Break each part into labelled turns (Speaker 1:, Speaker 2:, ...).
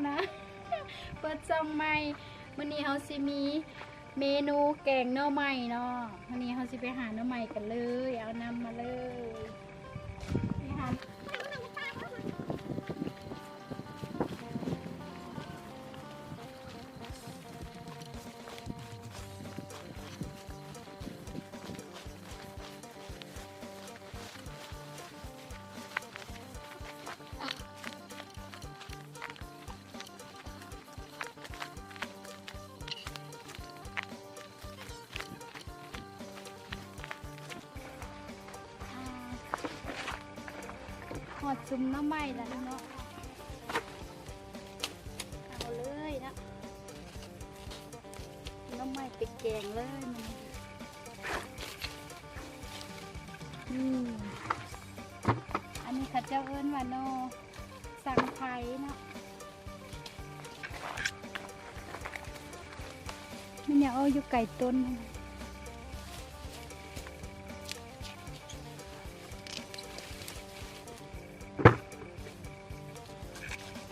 Speaker 1: นะเปิดซ่องใหม่มื้อนี้เฮาสิมีเมนูแกงหน่อไม้เนาะมื้อนี้เฮาสิไปหาหน่อไม้กันเลยเอานำมาเลยไปหาหอดซุ่มหน่อไม้แล้วเนาะเอาเลยนะหน่อไม้ไปแกงเลยมันอันนี้เขาเจ้าเอิ้นว่าโนสังไผ่เนาะมันอยากเอาอยู่ไก่ต้น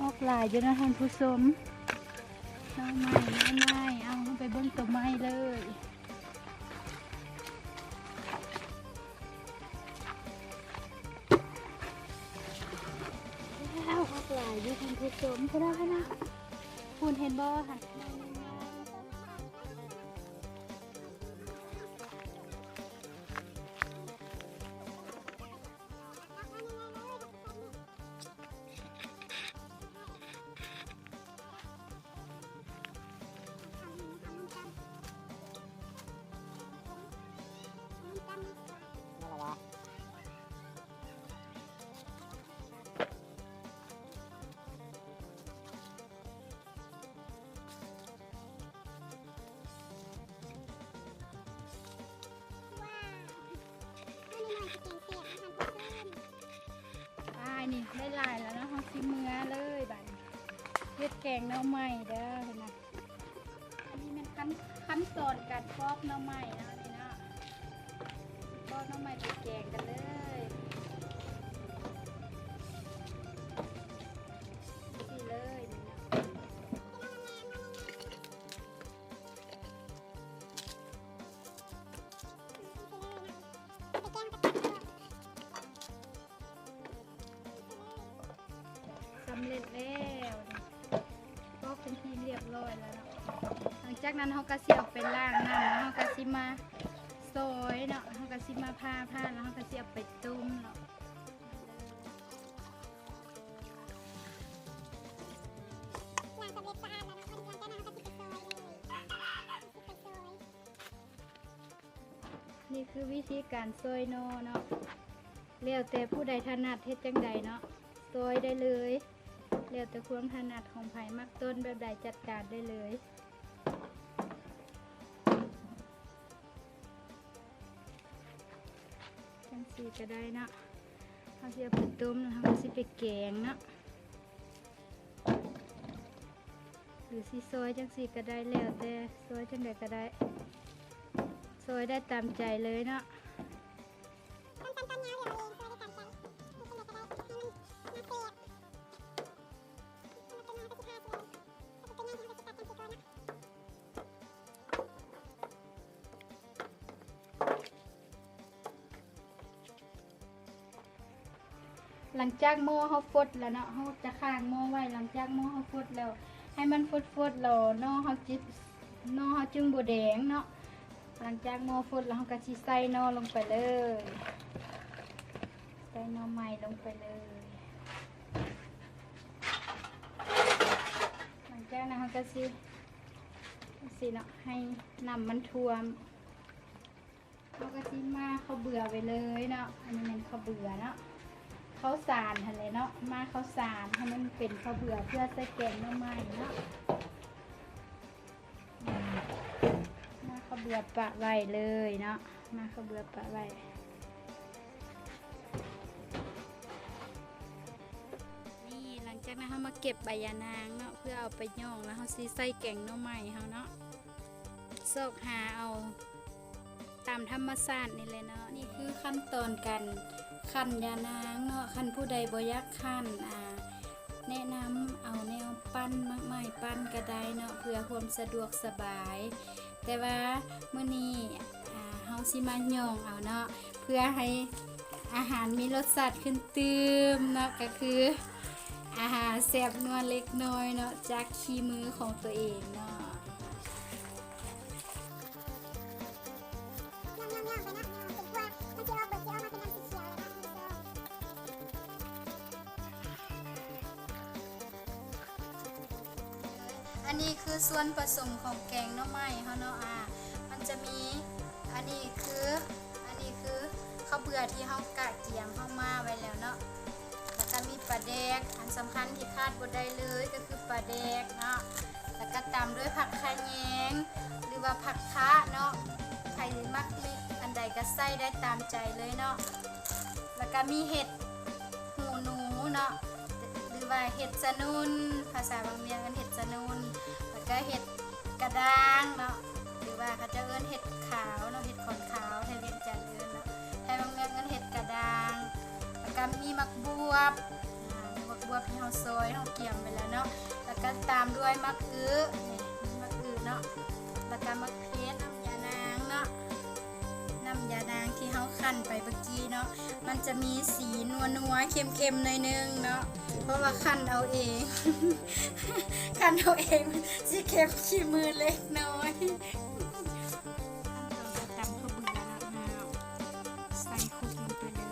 Speaker 1: ออกหลายอยู่นะท่านผู้ชมน้องไม้เอาไปเบิ้งตัวไม้เลยแล้วออกหลายอยู่ท่านผู้ชมพนักคุณเห็นบ่ค่ะนี่ได้ลายแล้วนะเขาชิมเนื้อเลยบัดเฮ็ดแกงหน่อไม้เด้อเห็นไหมอันนี้มันขั้นตอนการปอกหน่อไม้นะนี่นะปอกหน่อไม้ไปแกงกันเลยนี่เลยนี่นะสำเร็จแล้วก็เป็นที่เรียบร้อยแล้วเนาะหลังจากนั้นเขาก็เสียบเป็นล่างน้ำแล้วเขาก็ซิมาซอยเนาะเขาก็ซิมาผ้าแล้วเขาก็เสียบไปต้มเนาะนี่คือวิธีการซอยนอเนาะแล้วแต่ผู้ใดถนัดเฮ็ดจังใดเนาะซอยได้เลยแล้วแต่ความถนัดของไผ่มักต้นแบบใดจัดการได้เลยจังสีก็ได้เนาะเขาจะไปต้มแล้วเขาสิไปแกงเนาะหรือสิซอยจังสีก็ได้แล้วแต่ซอยจังใดก็ได้ซอยได้ตามใจเลยเนาะหลังจากหม้อเขาฟดแล้วเนาะเขาจะข้างหม้อไว้หลังจากหม้อเขาฟดแล้วให้มันฟดแล้วนอเขาจินอเขาจึงบดแดงเนาะหลังจากหม้อฟดแล้วเขาก็สิใส่นอลงไปเลยใส่นอใหม่ลงไปเลยหลังจากนั้นเขาก็สิเนาะให้น้ำมันท่วมเขาก็สิมาเขาเบื่อไปเลยเนาะอันนี้มันเขาเบื่อเนาะข้าวสารอะไรเนาะมาข้าวสารให้มันเป็นข้าวเบื่อเพื่อใส่แกงหน่อไม้เนาะมาข้าวเบื่อปะไว้เลยเนาะมาข้าวเบื่อปะไว้นี่หลังจากนั้นเขามาเก็บใบยานางเนาะเพื่อเอาไปย่องแล้วเขาซีใส่แกงหน่อไม้เขาเนาะซอกหาเอาตามธรรมชาตินี่เลยเนาะนี่คือขั้นตอนการคั่นยานางเนาะคั่นผู้ใดบ่อยากคั่นแนะนำเอาแนวปั้น านก็ได้เนาะเพื่อความสะดวกสบาย แต่ว่ามื้อนี้เฮาสิมาย่องเอาเนาะเพื่อให้อาหารมีรสชาติขึ้นตืมเนาะก็คืออาหารแซ่บนัวเล็กน้อยเนาะจากขี้มือของตัวเองเนาะอันนี้คือส่วนผสมของแกงหน่อไม้เฮาเนาะมันจะมีอันนี้คือข้าวเบื่อที่เฮากะเกียมเฮามาไว้แล้วเนาะแล้วก็มีปลาแดกอันสำคัญที่ขาดบ่ได้เลยก็คือปลาแดกเนาะแล้วก็ตามด้วยผักขะแยงหรือว่าผักคะเนาะใครมักมีอันใดก็ใส่ได้ตามใจเลยเนาะแล้วก็มีเห็ดหูหนูเนาะหรือว่าเห็ดสะนุนภาษาบางเมียงกันเห็ดสะนุนแล้วก็เห็ดกระด้างเนาะหรือว่าเขาจะเอิ้นเห็ดขาวเนาะเห็ดขอนขาวไทยเวียงจันทร์เอิ้นเนาะไทยบางเมียงกันเห็ดกระด้างแล้วก็มีมักบวบที่เฮาซอยเฮาเกี่ยมไปแล้วเนาะแล้วก็ตามด้วยมักอื้อนี่มักอื้อเนาะแล้วก็มักเพชรน้ำยานางเนาะน้ำยานางที่เฮาคั่นไปเมื่อกี้เนาะมันจะมีสีนัวๆเค็มๆหน่อยนึงเนาะเพราะว่าคั่นเอาเอง คั่นเอาเองสิเค็มขี้มือเล็กน้อยตำข้าวเบื่อแล้วใส่คลุกลงไปเลย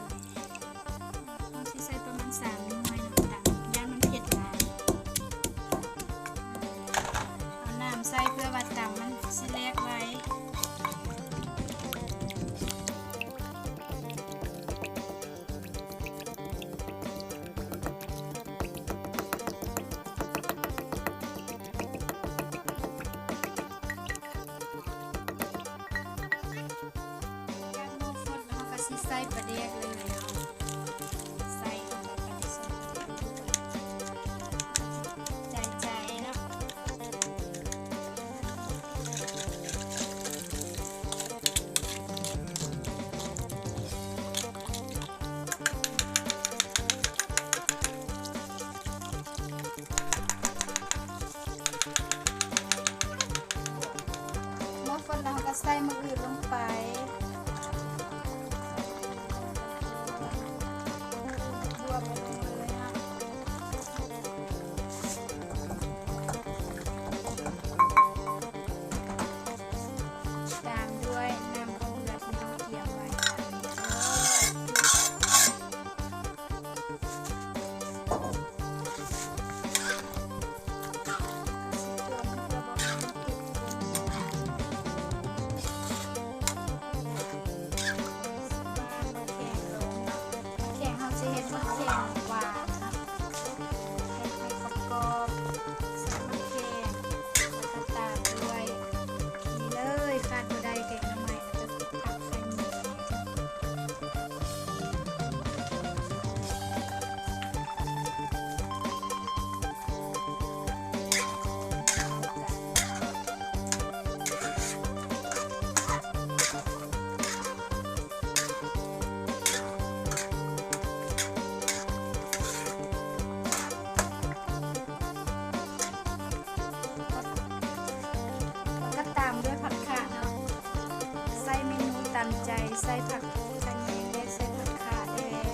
Speaker 1: ต้องใส่ประมาณ3 หน่วยนะตำย่างมันเผ็ดหลายเอาน้ำใส่เพื่อว่าตำมันสิแลกไว้ใส่ปลาแดกเลยเนาะใส่ลงไปในส่วนใจเนาะหม้อคนเราก็ใส่มะอื่นลงไปตามใจใส่ผักขะแยงและใส่ผักขาแดง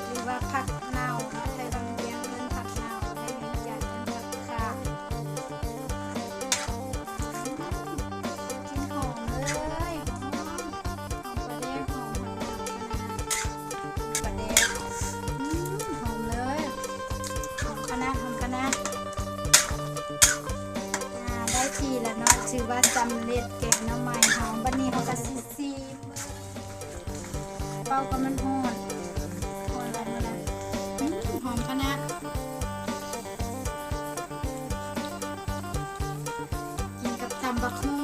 Speaker 1: หรือว่าผักเน่าเนาะไทยบางเวียงเอิ้นผักเน่าไทยเวียงจันทร์เอิ้นผักขากินหอมเลยหอมปลาแดกหอมปลาแดกหอมเลยหอมคะน้าได้ทีแล้วเนาะชื่อว่าสำเร็จแกงหน่อไม้หอมบัดนี้เขาก็ซีเป้าก็มันหอนแล้วนะหอมขนาดกินกับตำบักหุ่ง